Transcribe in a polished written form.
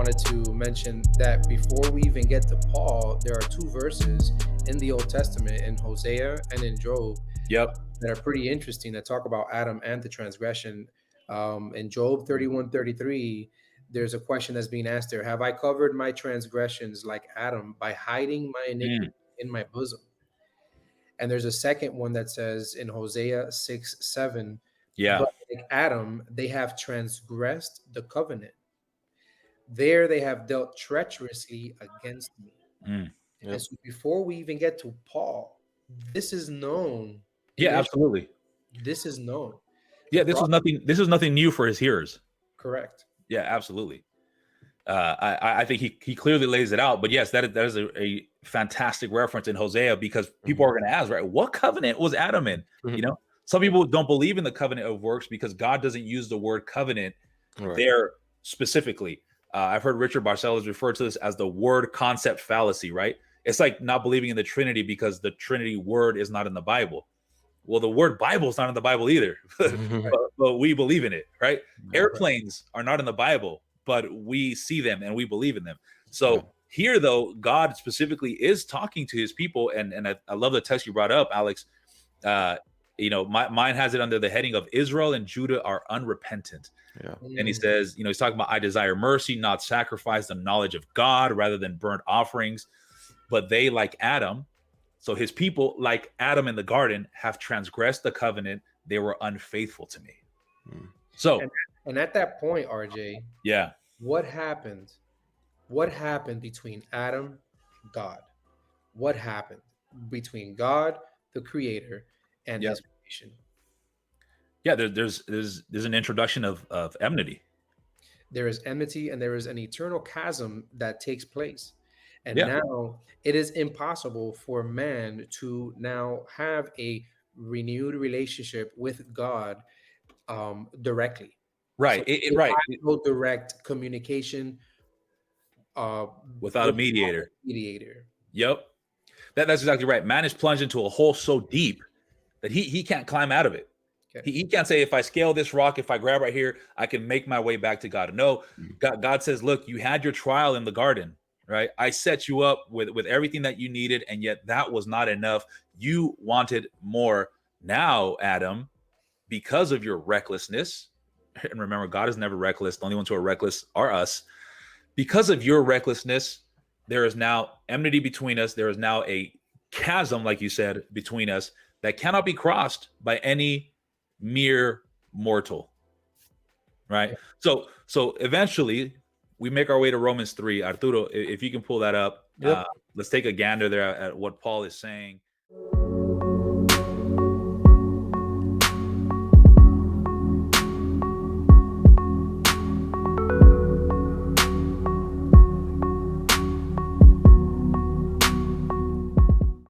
wanted to mention that before we even get to Paul, there are two verses in the Old Testament, in Hosea and in Job, Yep. that are pretty interesting, that talk about Adam and the transgression. In Job 31:33, there's a question that's being asked there: have I covered my transgressions like Adam by hiding my iniquity in my bosom? And there's a second one that says in Hosea 6:7, Yeah. but like Adam, they have transgressed the covenant. There they have dealt treacherously against me. Mm. And so before we even get to Paul, this is known. Yeah, absolutely. This is known. Yeah, this was nothing new for his hearers. Correct. Yeah, absolutely. I think he clearly lays it out. But yes, that is a fantastic reference in Hosea, because people are going to ask, right, what covenant was Adam in? You know, some people don't believe in the covenant of works because God doesn't use the word covenant there specifically. I've heard Richard Barcelos refer to this as the word concept fallacy, right? It's like not believing in the Trinity because the Trinity word is not in the Bible. Well, the word Bible is not in the Bible either, but we believe in it, right? Airplanes are not in the Bible, but we see them and we believe in them. So here, though, God specifically is talking to his people. And I love the text you brought up, Alex. Mine has it under the heading of Israel and Judah are unrepentant. And he says, he's talking about, I desire mercy, not sacrifice, the knowledge of God rather than burnt offerings. But they, like Adam, so his people, like Adam in the garden, have transgressed the covenant. They were unfaithful to me. So, and at that point, RJ, yeah, what happened? What happened between Adam and God? What happened between God, the Creator, and his creation? Yeah, there's an introduction of enmity. There is enmity, and there is an eternal chasm that takes place. And now it is impossible for man to now have a renewed relationship with God directly. Right. So no direct communication without a mediator. Yep. That's exactly right. Man is plunged into a hole so deep that he can't climb out of it. Okay. He can't say, if I scale this rock, if I grab right here, I can make my way back to God. No, God says, look, you had your trial in the garden, right? I set you up with everything that you needed, and yet that was not enough. You wanted more. Now, Adam, because of your recklessness, and remember, God is never reckless. The only ones who are reckless are us. Because of your recklessness, there is now enmity between us. There is now a chasm, like you said, between us that cannot be crossed by any mere mortal, right? So eventually we make our way to Romans 3. Arturo, if you can pull that up, let's take a gander there at what Paul is saying.